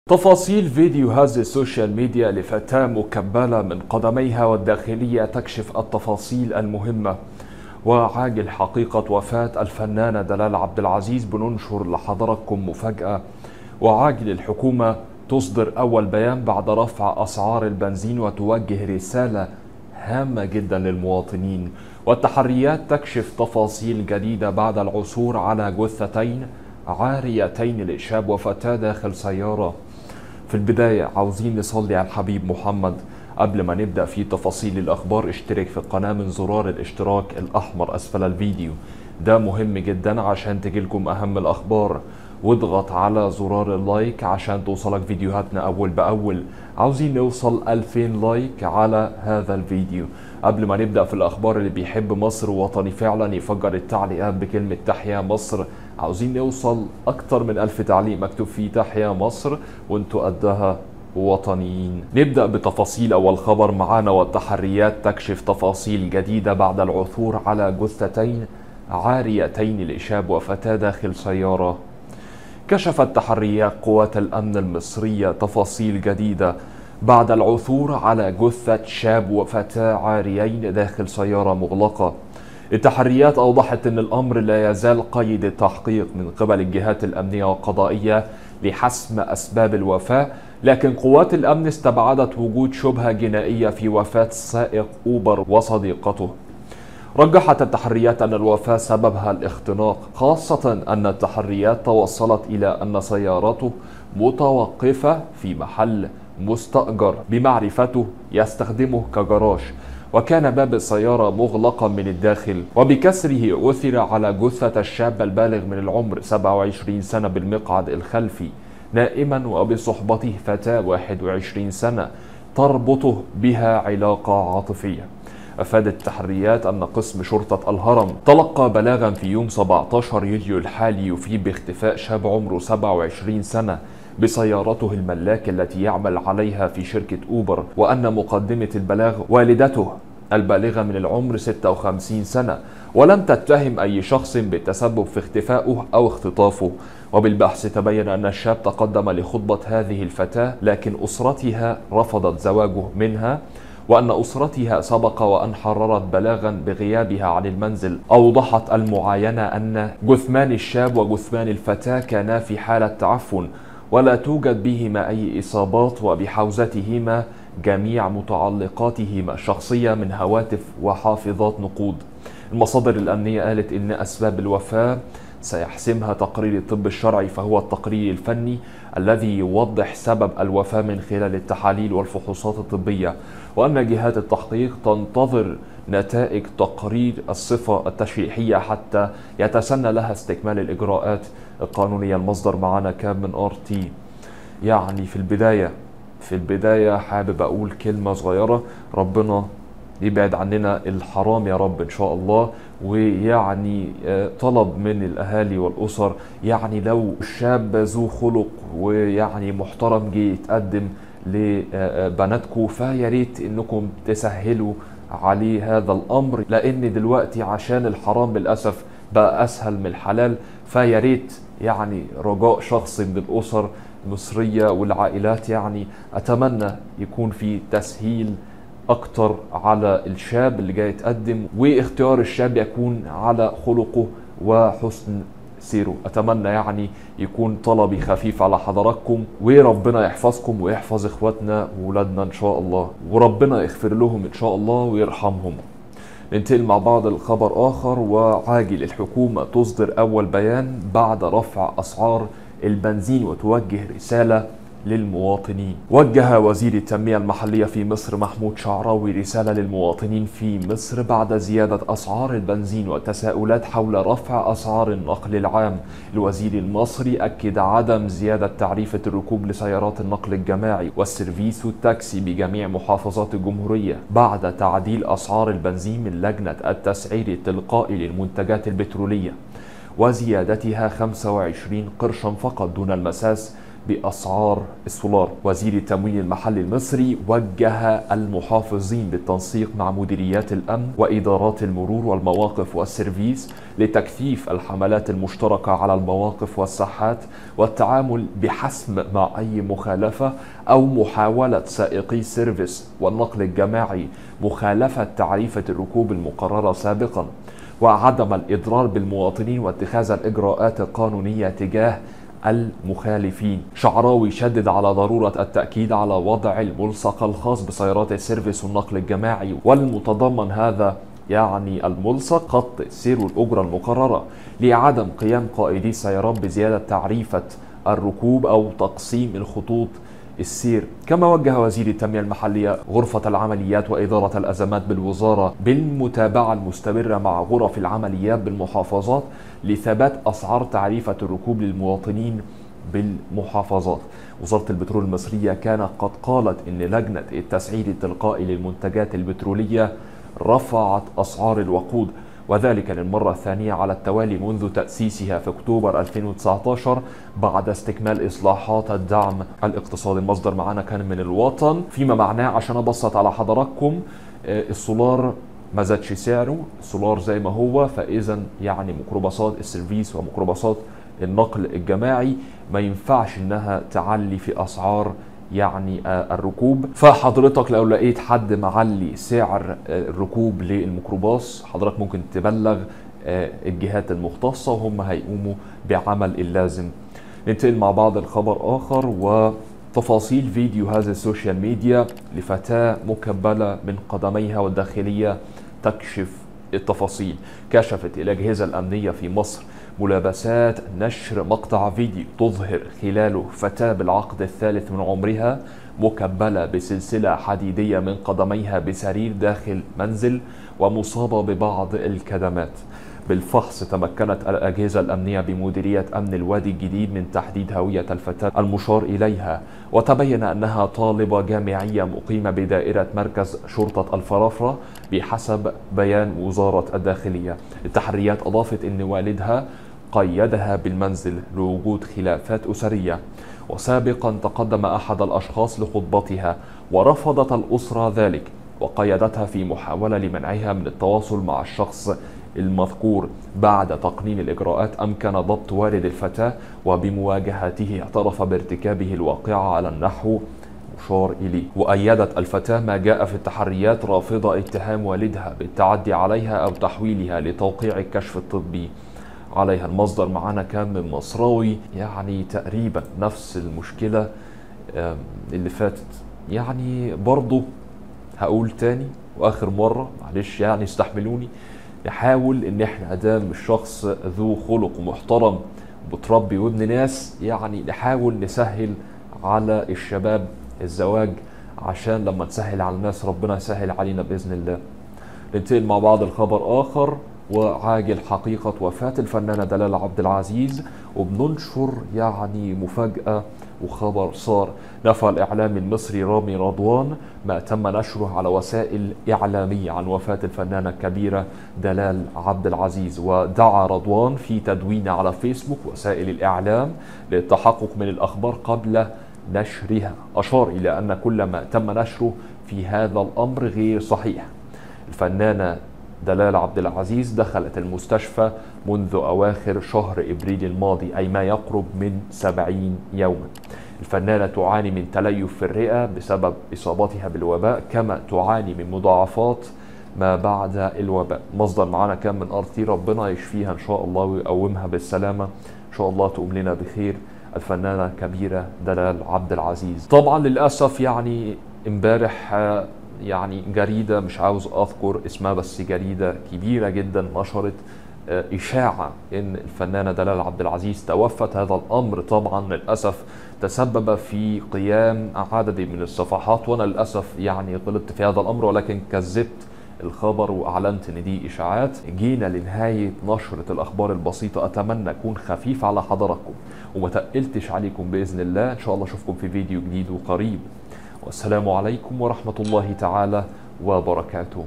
تفاصيل فيديو هز السوشيال ميديا لفتاة مكبلة من قدميها والداخلية تكشف التفاصيل المهمة. وعاجل حقيقة وفاة الفنانة دلال عبد العزيز بننشر لحضراتكم مفاجأة. وعاجل الحكومة تصدر أول بيان بعد رفع أسعار البنزين وتوجه رسالة هامة جدا للمواطنين. والتحريات تكشف تفاصيل جديدة بعد العثور على جثتين عاريتين لإشهاب وفتاة داخل سيارة. في البداية عاوزين نصلي على الحبيب محمد. قبل ما نبدأ في تفاصيل الأخبار اشترك في القناة من زرار الاشتراك الأحمر أسفل الفيديو، ده مهم جدا عشان تجيلكم أهم الأخبار، واضغط على زرار اللايك عشان توصلك فيديوهاتنا أول بأول. عاوزين نوصل 2000 لايك على هذا الفيديو. قبل ما نبدأ في الأخبار، اللي بيحب مصر ووطني فعلا يفجر التعليقات بكلمة تحيا مصر. عاوزين نوصل أكتر من 1000 تعليق مكتوب فيه تحيا مصر وانتوا قدها وطنيين. نبدأ بتفاصيل أول خبر معانا. والتحريات تكشف تفاصيل جديدة بعد العثور على جثتين عاريتين لإشهاب وفتاة داخل سيارة. كشفت تحريات قوات الأمن المصرية تفاصيل جديدة بعد العثور على جثة شاب وفتاة عاريين داخل سيارة مغلقة. التحريات أوضحت أن الأمر لا يزال قيد التحقيق من قبل الجهات الأمنية والقضائية لحسم أسباب الوفاة، لكن قوات الأمن استبعدت وجود شبهة جنائية في وفاة سائق أوبر وصديقته. رجحت التحريات أن الوفاة سببها الاختناق، خاصة أن التحريات توصلت إلى أن سيارته متوقفة في محل مستأجر بمعرفته يستخدمه كجراج، وكان باب السيارة مغلقا من الداخل، وبكسره عثر على جثة الشاب البالغ من العمر 27 سنة بالمقعد الخلفي نائما، وبصحبته فتاة 21 سنة تربطه بها علاقة عاطفية. أفادت التحريات أن قسم شرطة الهرم تلقى بلاغا في يوم 17 يوليو الحالي يفيد باختفاء شاب عمره 27 سنة بسيارته الملاك التي يعمل عليها في شركة أوبر، وأن مقدمة البلاغ والدته البالغة من العمر 56 سنة، ولم تتهم أي شخص بالتسبب في اختفائه أو اختطافه. وبالبحث تبين أن الشاب تقدم لخطبة هذه الفتاة، لكن أسرتها رفضت زواجه منها، وأن أسرتها سبق وأن حررت بلاغا بغيابها عن المنزل. أوضحت المعاينة أن جثمان الشاب وجثمان الفتاة كانا في حالة تعفن ولا توجد بهما أي إصابات، وبحوزتهما جميع متعلقاتهما الشخصية من هواتف وحافظات نقود. المصادر الأمنية قالت إن أسباب الوفاة سيحسمها تقرير الطب الشرعي، فهو التقرير الفني الذي يوضح سبب الوفاة من خلال التحاليل والفحوصات الطبية، وأن جهات التحقيق تنتظر نتائج تقرير الصفة التشريحية حتى يتسنى لها استكمال الإجراءات القانونية. المصدر معنا كان من RT. يعني في البداية حابب أقول كلمة صغيرة، ربنا يبعد عننا الحرام يا رب إن شاء الله. ويعني طلب من الأهالي والأسر، يعني لو شاب ذو خلق ويعني محترم جه يتقدم لبناتكم، فياريت إنكم تسهلوا عليه هذا الأمر، لأن دلوقتي عشان الحرام للأسف بقى أسهل من الحلال. فياريت يعني رجاء شخصي من الأسر المصرية والعائلات، يعني أتمنى يكون في تسهيل أكتر على الشاب اللي جاي يتقدم، واختيار الشاب يكون على خلقه وحسن سيره. أتمنى يعني يكون طلبي خفيف على حضراتكم، وربنا يحفظكم ويحفظ إخواتنا وولادنا إن شاء الله، وربنا يغفر لهم إن شاء الله ويرحمهم. ننتقل مع بعض الخبر آخر. وعاجل الحكومة تصدر أول بيان بعد رفع أسعار البنزين وتوجه رسالة للمواطنين. وجه وزير التنمية المحلية في مصر محمود شعراوي رسالة للمواطنين في مصر بعد زيادة أسعار البنزين وتساؤلات حول رفع أسعار النقل العام. الوزير المصري أكد عدم زيادة تعريفة الركوب لسيارات النقل الجماعي والسيرفيس والتاكسي بجميع محافظات الجمهورية بعد تعديل أسعار البنزين من لجنة التسعير التلقائي للمنتجات البترولية، وزيادتها 25 قرشا فقط دون المساس بأسعار السولار. وزير التموين المحلي المصري وجه المحافظين بالتنسيق مع مديريات الأمن وإدارات المرور والمواقف والسيرفيس لتكثيف الحملات المشتركة على المواقف والساحات والتعامل بحسم مع أي مخالفة أو محاولة سائقي السيرفيس والنقل الجماعي مخالفة تعريفة الركوب المقررة سابقا، وعدم الإضرار بالمواطنين واتخاذ الإجراءات القانونية تجاه المخالفين. شعراوي شدد على ضرورة التأكيد على وضع الملصق الخاص بسيارات السيرفيس والنقل الجماعي، والمتضمن هذا يعني الملصق خط السير والأجرة المقررة، لعدم قيام قائدي السيارات بزيادة تعريفة الركوب أو تقسيم الخطوط السير. كما وجه وزير التنمية المحلية غرفة العمليات وإدارة الأزمات بالوزارة بالمتابعة المستمرة مع غرف العمليات بالمحافظات لثبات أسعار تعريفة الركوب للمواطنين بالمحافظات. وزارة البترول المصرية كانت قد قالت إن لجنة التسعير التلقائي للمنتجات البترولية رفعت أسعار الوقود، وذلك للمرة الثانية على التوالي منذ تأسيسها في أكتوبر 2019 بعد استكمال إصلاحات الدعم الاقتصادي. المصدر معنا كان من الوطن، فيما معناه عشان أبسط على حضراتكم السولار ما زادش سعره، السولار زي ما هو، فإذا يعني ميكروباصات السيرفيس وميكروباصات النقل الجماعي ما ينفعش إنها تعلي في أسعار يعني الركوب. فحضرتك لو لقيت حد معلي سعر الركوب للميكروباص، حضرتك ممكن تبلغ الجهات المختصة وهم هيقوموا بعمل اللازم. ننتقل مع بعض الخبر آخر وتفاصيل فيديو هذا السوشيال ميديا لفتاة مكبلة من قدميها والداخلية تكشف التفاصيل. كشفت الأجهزة الأمنية في مصر ملابسات نشر مقطع فيديو تظهر خلاله فتاة بالعقد الثالث من عمرها مكبلة بسلسلة حديدية من قدميها بسرير داخل منزل ومصابة ببعض الكدمات. بالفحص تمكنت الأجهزة الأمنية بمديرية أمن الوادي الجديد من تحديد هوية الفتاة المشار إليها، وتبين أنها طالبة جامعية مقيمة بدائرة مركز شرطة الفرافرة بحسب بيان وزارة الداخلية. التحريات أضافت أن والدها قيدها بالمنزل لوجود خلافات أسرية، وسابقا تقدم أحد الأشخاص لخطبتها ورفضت الأسرة ذلك، وقيدتها في محاولة لمنعها من التواصل مع الشخص المذكور. بعد تقنين الإجراءات أمكن ضبط والد الفتاة، وبمواجهته اعترف بارتكابه الواقعة على النحو مشار إليه. وأيدت الفتاة ما جاء في التحريات رافضة اتهام والدها بالتعدي عليها أو تحويلها لتوقيع الكشف الطبي عليها. المصدر معنا كان من مصراوي، يعني تقريبا نفس المشكلة اللي فاتت. يعني برضو هقول تاني واخر مرة، معلش يعني استحملوني، نحاول ان احنا ادام الشخص ذو خلق ومحترم وبتربي وابن ناس، يعني نحاول نسهل على الشباب الزواج، عشان لما تسهل على الناس ربنا يسهل علينا بإذن الله. ننتقل مع بعض الخبر آخر وعاجل حقيقة وفاة الفنانة دلال عبد العزيز، وبننشر يعني مفاجأة وخبر صار. نفى الإعلامي المصري رامي رضوان ما تم نشره على وسائل إعلامية عن وفاة الفنانة الكبيرة دلال عبد العزيز، ودعا رضوان في تدوين على فيسبوك وسائل الإعلام للتحقق من الأخبار قبل نشرها. أشار إلى أن كل ما تم نشره في هذا الأمر غير صحيح. الفنانة دلال عبد العزيز دخلت المستشفى منذ أواخر شهر إبريل الماضي، أي ما يقرب من 70 يوما. الفنانة تعاني من تليف في الرئة بسبب إصابتها بالوباء، كما تعاني من مضاعفات ما بعد الوباء. مصدر معنا كان من RT، ربنا يشفيها إن شاء الله ويقومها بالسلامة إن شاء الله، تقوم لنا بخير الفنانة الكبيرة دلال عبد العزيز. طبعا للأسف يعني امبارح يعني جريدة مش عاوز أذكر اسمها، بس جريدة كبيرة جدا نشرت إشاعة إن الفنانة دلال عبد العزيز توفت. هذا الأمر طبعا للأسف تسبب في قيام عدد من الصفحات، وأنا للأسف يعني غلطت في هذا الأمر، ولكن كذبت الخبر وأعلنت إن دي إشاعات. جينا لنهاية نشرة الأخبار البسيطة، أتمنى أكون خفيف على حضراتكم وما تقلتش عليكم بإذن الله. إن شاء الله أشوفكم في فيديو جديد وقريب، والسلام عليكم ورحمة الله تعالى وبركاته.